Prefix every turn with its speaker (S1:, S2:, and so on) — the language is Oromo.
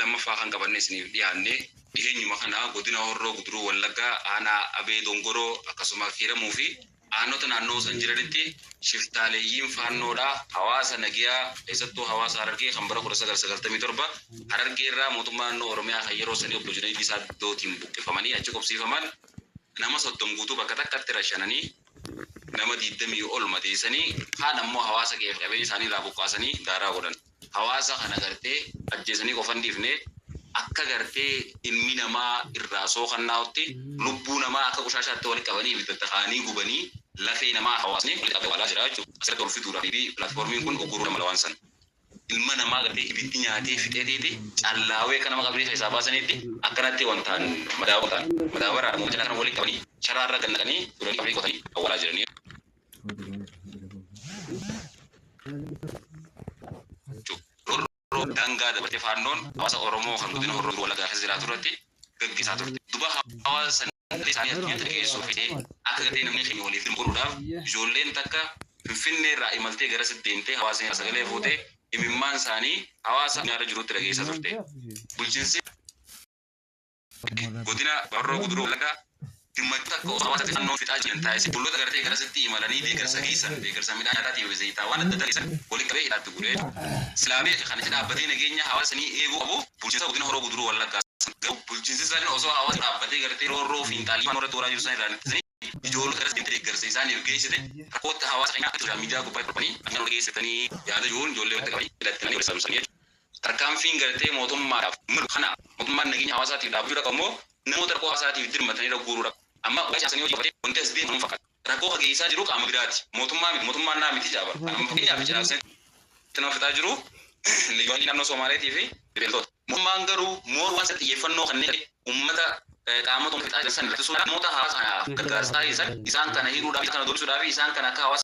S1: lama faakan qabannes ni dhiyaanne dhiheenyuma kana godina horroo guduruu wallaggaa aanaa abee dongoroo akkasuma kiiramuu fi aanota naannoo san jiranitti shiftaaleeyyiin faannoodha hawaasa nagiyaa keessattuu hawaasa Harargee kan bara 1997 Harargee irraa mootummaa naannoo Oromiyaa kan yeroo sanii obbo Junayd isaa dootiin buqqifamanii achi qobsiifaman nama 30 guutuu bakka takkatti rashananii nama 20 ol madeessanii kaan ammoo hawaasa keef qabeenya isaanii irraa buqqaasanii daaraa godhan hawaasa kana gartee ajjeesanii qofan dhiifne akka gartee ilmi namaa irraa sookannaa'utti lubbuu namaa akka qushaashaatti walitti qabanii bitataqanii gubanii lafee namaa hawaasni walitti qabee walaa jira jechuudha. Asirratti ol fiduudhaa fi pilaatfoormiin kun oguruu nama lawaan san. Ilma namaa gartee ibiddi nyaatee fixeeteeti callaawee akka nama qabdee isaa baasaniitti akkanatti wantaan madaabaraa mucaa kana walitti qabanii sharaarra gannaqanii duranii qabee qotanii awwaalaa jiranii. Dangaa dabalatee faannoon hawaasa Oromoo kan godina horroo wallaggaa keessa jiraatu irratti gaggeessaa turte. Duba hawaasa isaanii addunyaatti dhiyeessuu fi akka gartee namni keenya waliif dhimbuudhaaf ijoolleen takka Finfinnee irraa imaltee gara deemtee hawaasa sagalee fuutee imimmaan isaanii hawaasa nyaara jirutti dhageessaa turte. Bulchiinsi godina horroo guduruu wallaggaa Dimata kau sama saja non fit aja entah si pulut agar tiga seti malani tiga segi midang ada tiga segi tawan ada tiga segi boleh kau itu gure selama kan kita abadi negenya awal seni ego abu bulcin sa godina horroo guduruu wallaggaa bulcin sa sani oso awal abadi agar tiga horroo fintali mana tora jurusan iran seni ijol keras dinti agar segi sani ugi sini rakot hawas kaya tu media aku pakai perpani agar ugi setani ya ada jul jolle betul kali tidak tani bersama sani terkam finger te motum maraf merkhana motum man negenya hawas tidak abu dah kamu nemu terko hawas tidak dirmat ni dah guru amma wacha sani wajibate kontes din mun fakat rako hage isa jiru ka amgrati motumma na miti jaba amma kenya bicara sen tana fita jiru ligoni namno somale tv beltot mumangaru mor wan sat yefanno khanne ummata qaamatum fita san sura mota haasa gargaarsa isan kana hiru da kana dulsu da isan kana ka hawas